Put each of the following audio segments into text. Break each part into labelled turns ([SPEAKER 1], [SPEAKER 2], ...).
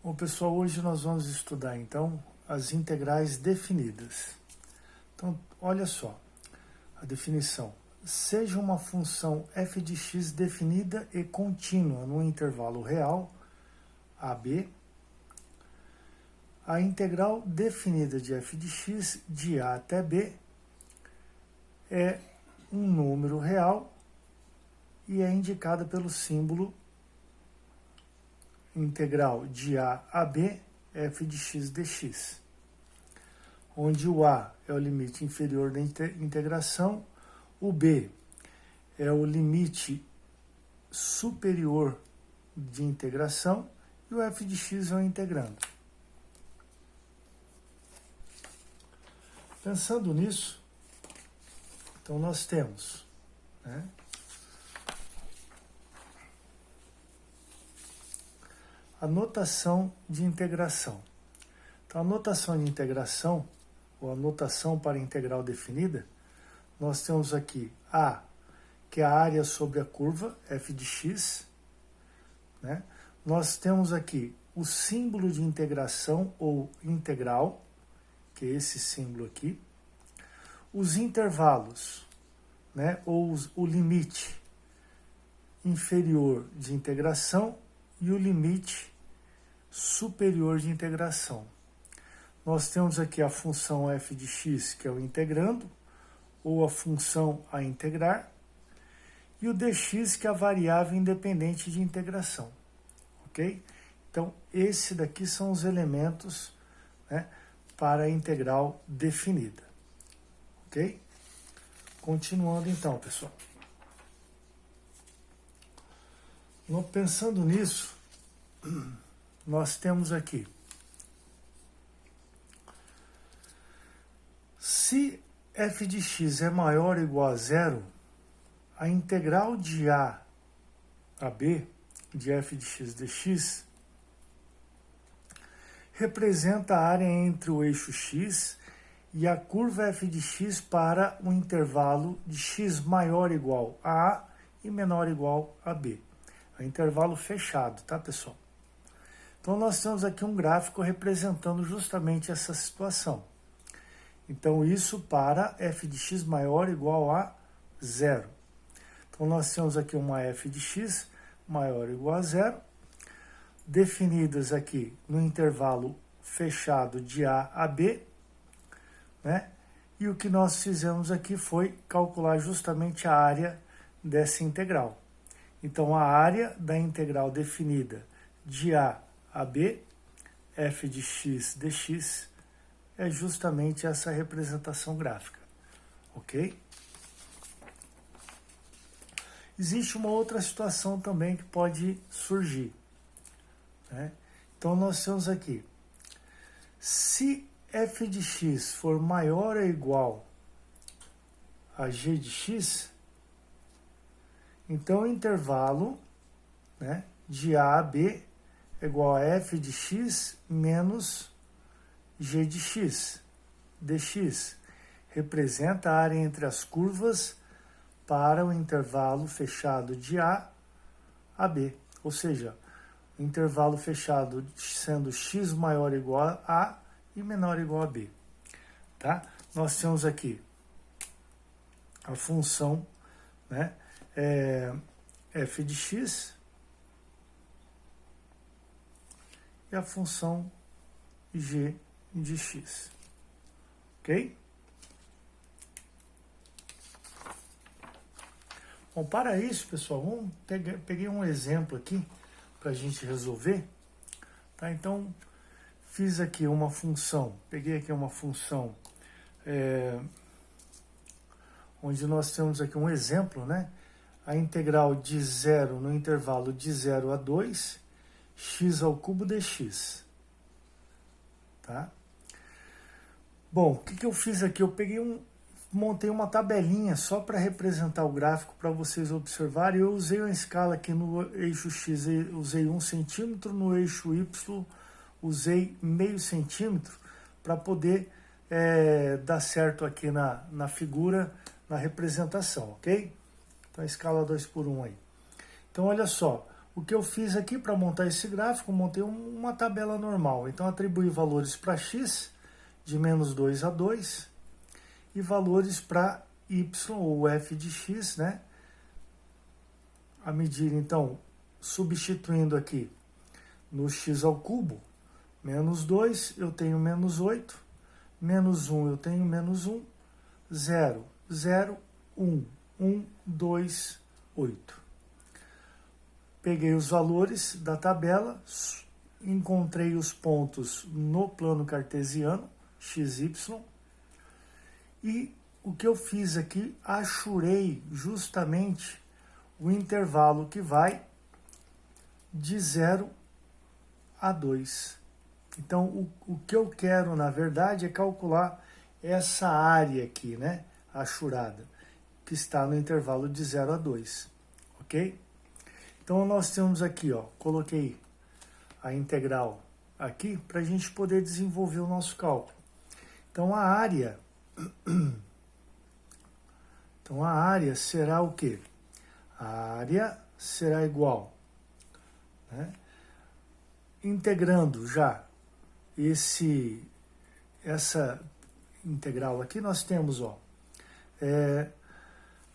[SPEAKER 1] Bom, pessoal, hoje nós vamos estudar, então, as integrais definidas. Então, olha só, a definição. Seja uma função f de x definida e contínua no intervalo real, AB, a integral definida de f de x de a até b é um número real e é indicada pelo símbolo integral de a a b, f de x dx, onde o a é o limite inferior da integração, o b é o limite superior de integração e o f de x é o integrando. Pensando nisso, então nós temos, né, a notação de integração. Então, a notação de integração, ou a notação para integral definida, nós temos aqui A, que é a área sobre a curva, f de x, né? Nós temos aqui o símbolo de integração, ou integral, que é esse símbolo aqui. Os intervalos, né, ou o limite inferior de integração e o limite superior de integração. Nós temos aqui a função f de x, que é o integrando, ou a função a integrar, e o dx, que é a variável independente de integração. Ok? Então, esse daqui são os elementos, né, para a integral definida. Ok? Continuando então, pessoal. Pensando nisso, nós temos aqui, se f de x é maior ou igual a zero, a integral de a b, de f de x dx, representa a área entre o eixo x e a curva f de x para um intervalo de x maior ou igual a a e menor ou igual a b. É um intervalo fechado, tá, pessoal? Então, nós temos aqui um gráfico representando justamente essa situação. Então, isso para f de x maior ou igual a zero. Então, nós temos aqui uma f de x maior ou igual a zero, definidas aqui no intervalo fechado de a a b, né? E o que nós fizemos aqui foi calcular justamente a área dessa integral. Então, a área da integral definida de a a b, f de x dx, é justamente essa representação gráfica, ok? Existe uma outra situação também que pode surgir, né? Então, nós temos aqui, se f de x for maior ou igual a g de x, então o intervalo, né, de a a b é igual a f de x menos g de x dx. Representa a área entre as curvas para o intervalo fechado de a a b. Ou seja, o intervalo fechado sendo x maior ou igual a a e menor ou igual a b. Tá? Nós temos aqui a função, né, f de x e a função g de x. Ok? Bom, para isso, pessoal, peguei um exemplo aqui para a gente resolver. Tá? Então, fiz aqui uma função, peguei aqui uma função onde nós temos aqui um exemplo, né? A integral de zero no intervalo de 0 a 2, x ao cubo dx. Tá? Bom, o que eu fiz aqui? Eu montei uma tabelinha só para representar o gráfico para vocês observarem. Eu usei uma escala aqui no eixo x, usei 1 centímetro, no eixo y usei meio centímetro para poder dar certo aqui na figura, na representação, ok? Então, a escala 2 por 1 aí. Então, olha só, O que eu fiz aqui para montar esse gráfico, montei uma tabela normal. Então, atribuí valores para x, de menos 2 a 2, e valores para y, ou f de x, né? A medida, então, substituindo aqui no x ao cubo, menos 2, eu tenho menos 8, menos 1, eu tenho menos 1, 0, 0, 1, 1, 2, 8. Peguei os valores da tabela, encontrei os pontos no plano cartesiano, x, y, e o que eu fiz aqui, achurei justamente o intervalo que vai de 0 a 2. Então, o que eu quero, na verdade, é calcular essa área aqui, né, achurada, que está no intervalo de 0 a 2, ok? Então, nós temos aqui, ó, coloquei a integral aqui para a gente poder desenvolver o nosso cálculo. Então, a área será o quê? A área será igual, né? Integrando já essa integral aqui, nós temos, ó,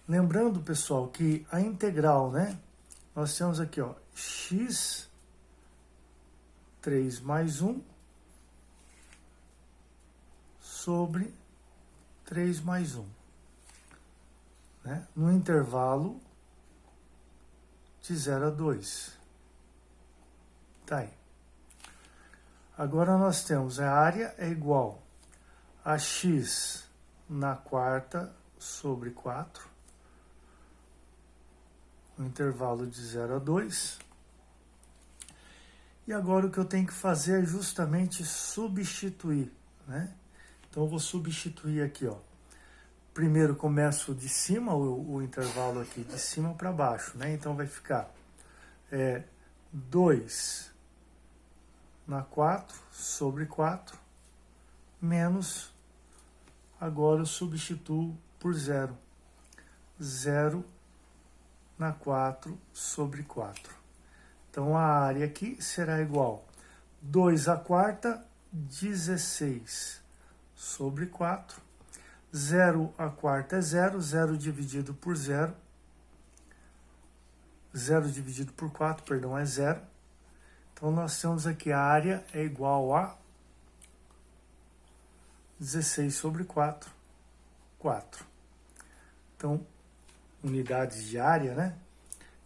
[SPEAKER 1] lembrando, pessoal, que a integral, né, nós temos aqui, ó, x 3 mais 1 sobre 3 mais 1, né, no intervalo de 0 a 2. Tá aí. Agora nós temos a área é igual a x na quarta sobre 4, no intervalo de 0 a 2. E agora o que eu tenho que fazer é justamente substituir, né? Então eu vou substituir aqui, ó. Primeiro começo de cima, o intervalo aqui de cima para baixo, né? Então vai ficar 2 na 4 sobre 4, menos, agora eu substituo por 0. 0 na 4 sobre 4. Então, a área aqui será igual 2 à quarta, 16 sobre 4. 0 à quarta é 0, 0 dividido por 0. 0 dividido por 4, perdão, é 0. Então, nós temos aqui a área é igual a 16 sobre 4, 4. Então, unidades de área, né?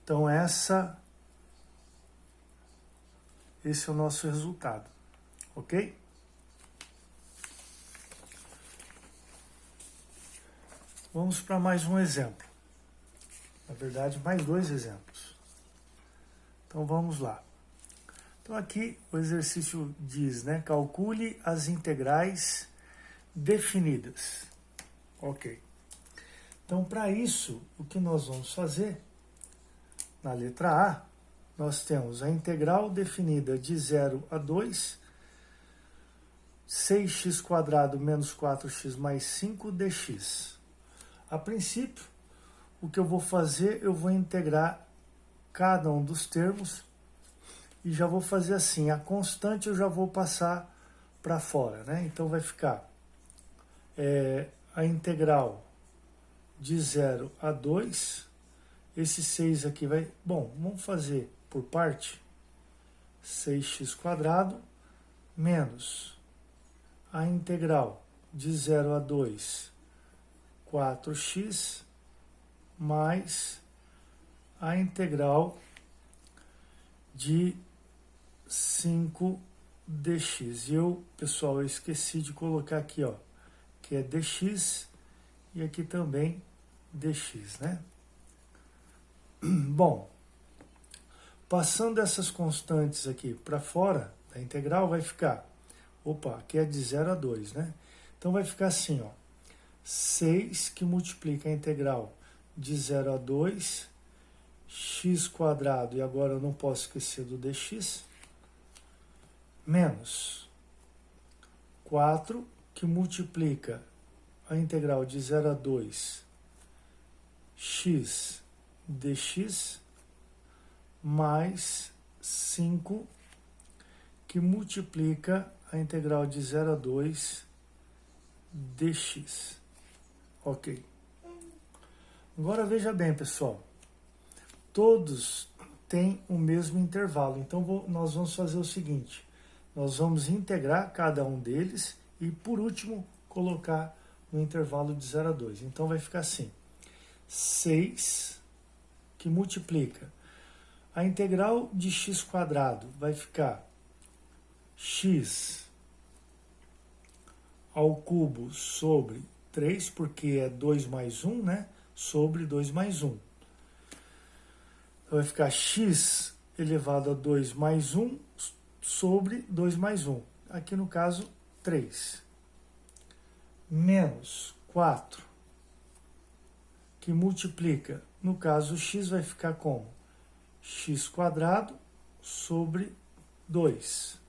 [SPEAKER 1] Então, esse é o nosso resultado, ok? Vamos para mais um exemplo. Na verdade, mais 2 exemplos. Então, vamos lá. Então, aqui o exercício diz, né? Calcule as integrais definidas. Ok. Então, para isso, o que nós vamos fazer, na letra A, nós temos a integral definida de 0 a 2, 6x² menos 4x mais 5 dx. A princípio, o que eu vou fazer, eu vou integrar cada um dos termos e já vou fazer assim, a constante eu já vou passar para fora, né? Então vai ficar a integral de 0 a 2, esse 6 aqui vai... Bom, vamos fazer por parte, 6x² menos a integral de 0 a 2, 4x, mais a integral de 5 dx. E eu, pessoal, eu esqueci de colocar aqui, ó, que é dx e aqui também dx, né? Bom, passando essas constantes aqui para fora da integral, vai ficar, opa, aqui é de 0 a 2, né? Então vai ficar assim, ó, 6 que multiplica a integral de 0 a 2, x², e agora eu não posso esquecer do dx, menos 4 que multiplica a integral de 0 a 2, x dx, mais 5 que multiplica a integral de 0 a 2 dx. Ok. Agora veja bem, pessoal. Todos têm o mesmo intervalo. Então nós vamos fazer o seguinte. Nós vamos integrar cada um deles e, por último, colocar no intervalo de 0 a 2. Então vai ficar assim. 6 que multiplica. A integral de x quadrado vai ficar x ao cubo sobre 3, porque é 2 mais 1, né? Sobre 2 mais 1. Então vai ficar x elevado a 2 mais 1 sobre 2 mais 1. Aqui no caso, 3. Menos 4, que multiplica. No caso, x vai ficar como? X quadrado sobre 2.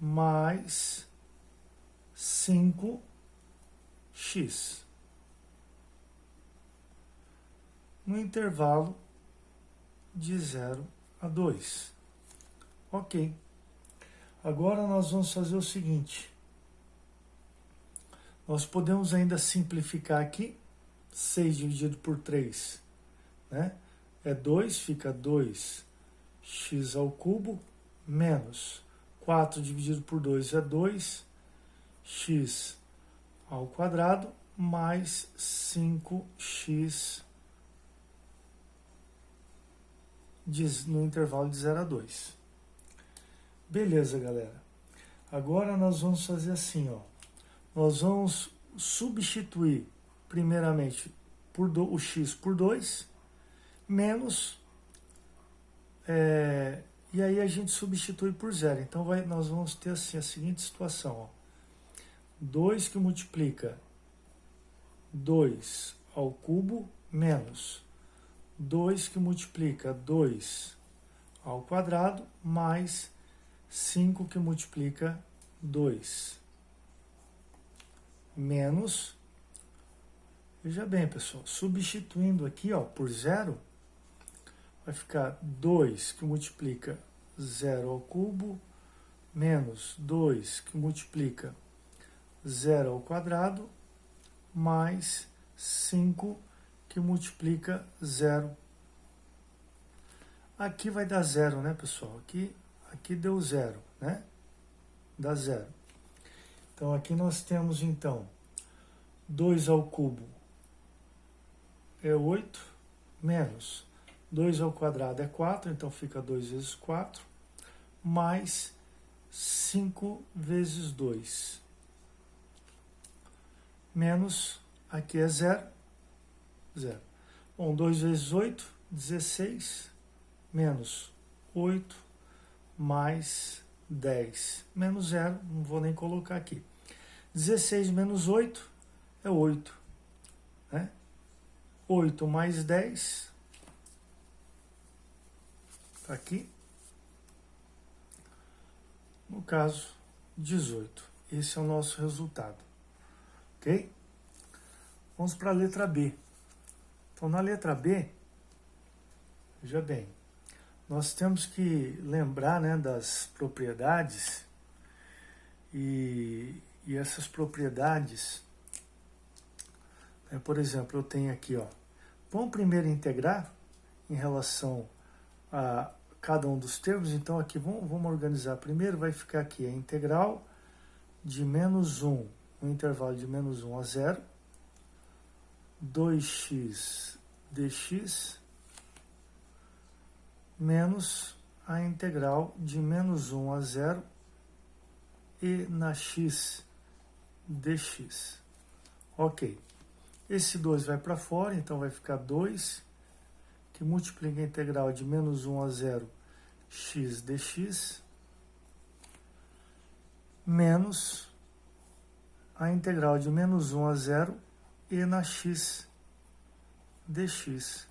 [SPEAKER 1] Mais 5x. No intervalo de 0 a 2. Ok. Agora nós vamos fazer o seguinte. Nós podemos ainda simplificar aqui. 6 dividido por 3, né? É 2, fica 2x ao cubo, menos 4 dividido por 2 é 2x ao quadrado, mais 5x no intervalo de 0 a 2. Beleza, galera. Agora nós vamos fazer assim, ó. Nós vamos substituir, primeiramente, o x por 2, menos, e aí a gente substitui por 0. Então, nós vamos ter assim, a seguinte situação, ó. 2 que multiplica 2 ao cubo, menos 2 que multiplica 2 ao quadrado, mais 5 que multiplica 2. Menos, veja bem, pessoal, substituindo aqui, ó, por 0, vai ficar 2 que multiplica 0 ao cubo, menos 2 que multiplica 0 ao quadrado, mais 5 que multiplica 0. Aqui vai dar 0, né, pessoal? Aqui deu 0, né? Dá 0. Então, aqui nós temos, então, 2 ao cubo é 8, menos 2 ao quadrado é 4, então fica 2 vezes 4, mais 5 vezes 2, menos, aqui é 0, 0. Bom, 2 vezes 8, 16, menos 8, mais 10, menos 0, não vou nem colocar aqui. 16 menos 8 é 8, né? 8 mais 10, tá aqui, no caso, 18. Esse é o nosso resultado, ok? Vamos para a letra B. Então, na letra B, veja bem, nós temos que lembrar, né, das propriedades, e essas propriedades, né, por exemplo, eu tenho aqui, ó, vamos primeiro integrar em relação a cada um dos termos. Então, aqui vamos organizar primeiro, vai ficar aqui a integral de menos 1, no intervalo de menos 1 a 0, 2x dx, menos a integral de menos 1 a 0 e na x dx. Ok. Esse 2 vai para fora, então vai ficar 2, que multiplica a integral de menos 1 a 0 x dx, menos a integral de menos 1 a 0 e na x dx.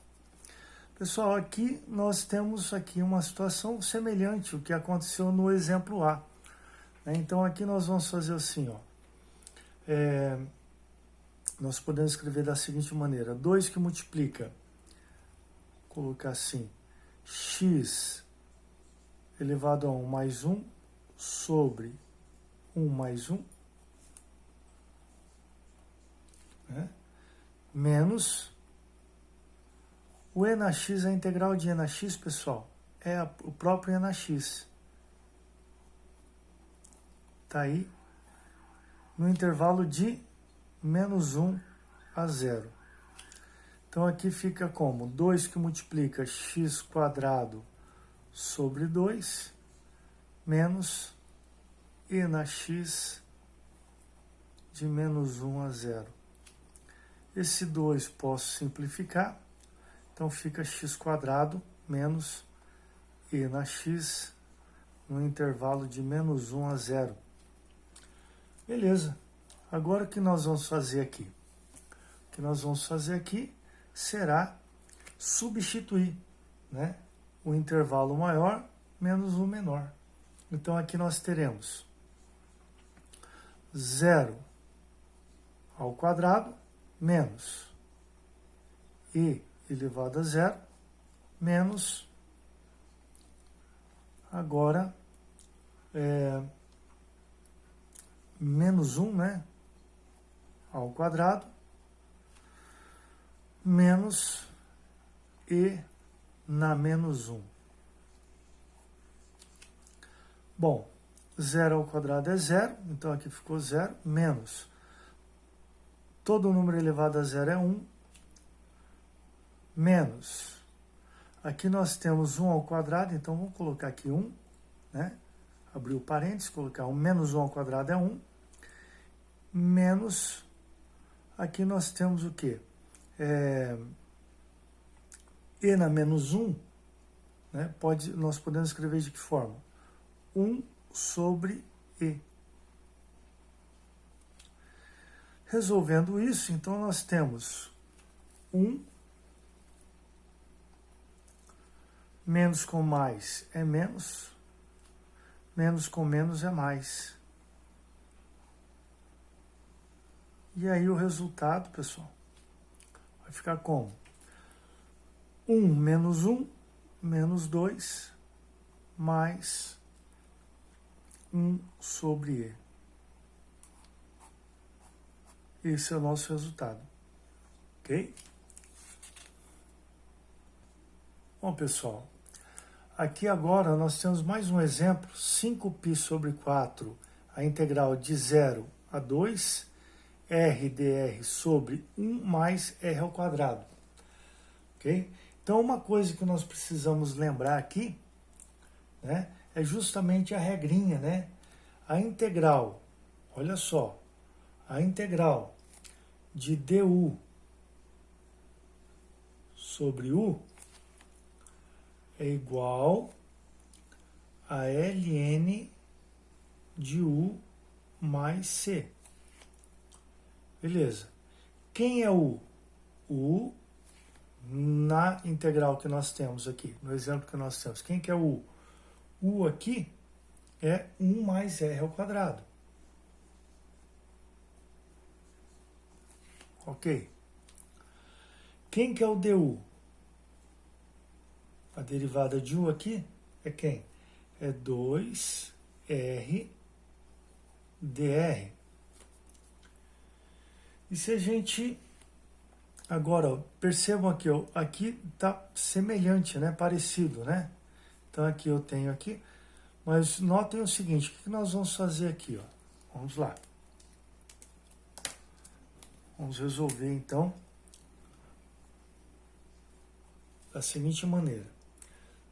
[SPEAKER 1] Pessoal, aqui nós temos aqui uma situação semelhante ao que aconteceu no exemplo A. Então, aqui nós vamos fazer assim, ó. Nós podemos escrever da seguinte maneira. 2 que multiplica, colocar assim, x elevado a 1 mais 1 sobre 1 mais 1, né? Menos o e na x, a integral de e na x, pessoal, é o próprio e na x. Está aí no intervalo de menos 1 a 0. Então aqui fica como? 2 que multiplica x quadrado sobre 2, menos e na x de menos 1 a 0. Esse 2 posso simplificar, então fica x quadrado menos e na x no intervalo de menos 1 a 0. Beleza. Agora o que nós vamos fazer aqui? O que nós vamos fazer aqui será substituir, né, o intervalo maior menos o menor. Então aqui nós teremos 0 ao quadrado menos e elevado a 0 menos, agora, menos 1, né, ao quadrado, menos e na menos 1. Bom, 0 ao quadrado é 0, então aqui ficou 0, menos todo número elevado a 0 é 1, menos, aqui nós temos 1 ao quadrado, então vamos colocar aqui 1, né? Abrir o parênteses, colocar 1, menos 1 ao quadrado é 1, menos, aqui nós temos o quê? E na menos 1, né? Nós podemos escrever de que forma? 1 sobre e. Resolvendo isso, então nós temos 1, menos com mais é menos, menos com menos é mais. E aí o resultado, pessoal, vai ficar como? 1 menos 1, menos 2, mais 1 sobre e. Esse é o nosso resultado. Ok? Bom, pessoal, aqui agora nós temos mais um exemplo, 5π sobre 4, a integral de 0 a 2, r dr sobre 1 mais r ao quadrado. Ok? Então, uma coisa que nós precisamos lembrar aqui, né, é justamente a regrinha, né? A integral, olha só, a integral de du sobre u é igual a ln de u mais c. Beleza. Quem é u? O na integral que nós temos aqui, no exemplo que nós temos. Quem que é o u? U aqui é 1 mais r ao quadrado. Ok? Quem que é o du? A derivada de u aqui é quem? É 2r dr. E se a gente... Agora, ó, percebam aqui, ó, aqui está semelhante, né? Parecido, né? Então aqui eu tenho aqui, mas notem o seguinte, o que nós vamos fazer aqui, ó? Vamos lá. Vamos resolver então da seguinte maneira.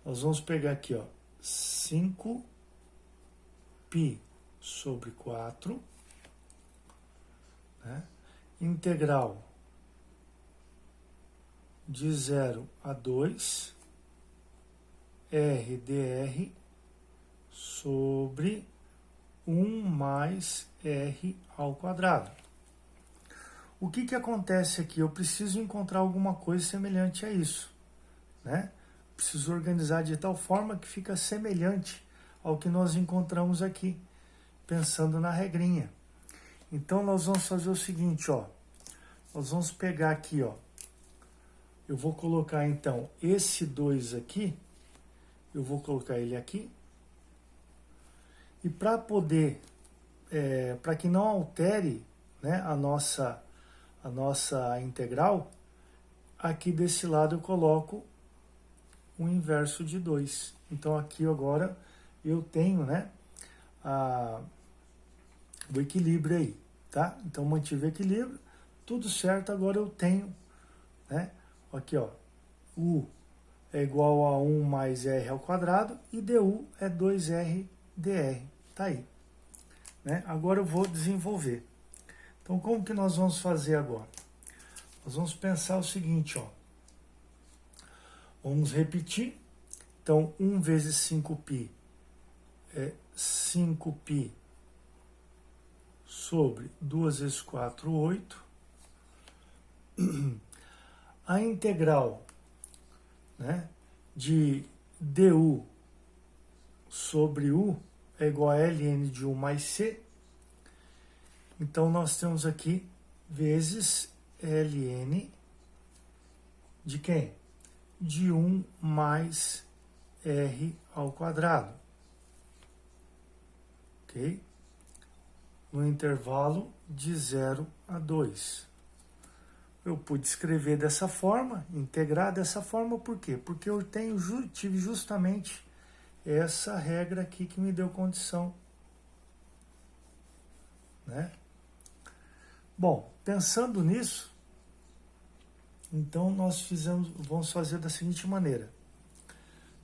[SPEAKER 1] Nós vamos pegar aqui, ó, 5π sobre 4, né? Integral de 0 a 2, r dr sobre 1 mais r ao quadrado. O que acontece aqui? Eu preciso encontrar alguma coisa semelhante a isso, né? Preciso organizar de tal forma que fica semelhante ao que nós encontramos aqui, pensando na regrinha. Então, nós vamos fazer o seguinte, ó. Nós vamos pegar aqui, ó. Eu vou colocar, então, esse 2 aqui, eu vou colocar ele aqui. E para poder, para que não altere, né, a nossa integral, aqui desse lado eu coloco o inverso de 2. Então aqui agora eu tenho, né, o equilíbrio aí, tá? Então mantive o equilíbrio, tudo certo, agora eu tenho, né, aqui ó, U é igual a 1 mais R ao quadrado e DU é 2R dr, tá aí, né? Agora eu vou desenvolver. Então como que nós vamos fazer agora? Nós vamos pensar o seguinte, ó. Vamos repetir. Então, 1 vezes 5π é 5π sobre 2 vezes 4, 8. A integral, né, de du sobre u é igual a ln de 1 mais c. Então, nós temos aqui vezes ln de quem? De 1 mais r ao quadrado. Ok? No intervalo de 0 a 2. Eu pude escrever dessa forma, integrar dessa forma, por quê? Porque eu tive justamente essa regra aqui que me deu condição, né? Bom, pensando nisso, então nós vamos fazer da seguinte maneira.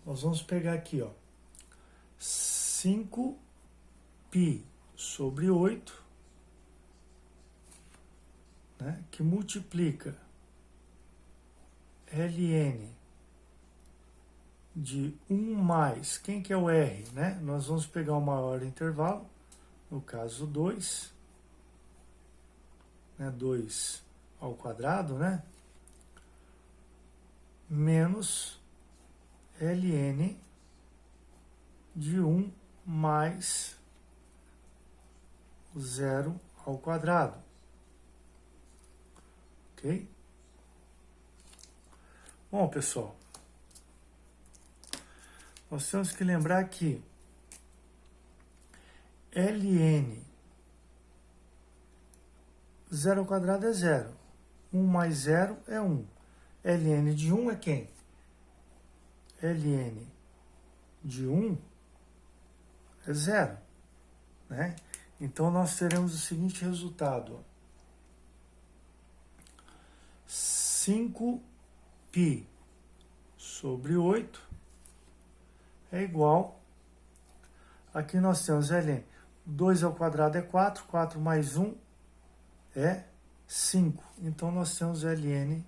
[SPEAKER 1] Nós vamos pegar aqui, ó, 5π sobre 8, né, que multiplica ln de 1 mais, quem que é o r, né? Nós vamos pegar o maior intervalo, no caso 2, né, 2 ao quadrado, né? Menos ln de 1 mais 0 ao quadrado. Ok? Bom, pessoal, nós temos que lembrar que ln 0 ao quadrado é 0. 1 mais 0 é 1. ln de 1 é quem? ln de 1 é 0, né? Então, nós teremos o seguinte resultado. 5π sobre 8 é igual, aqui nós temos ln, 2 ao quadrado é 4, 4 mais 1 é 5. Então, nós temos ln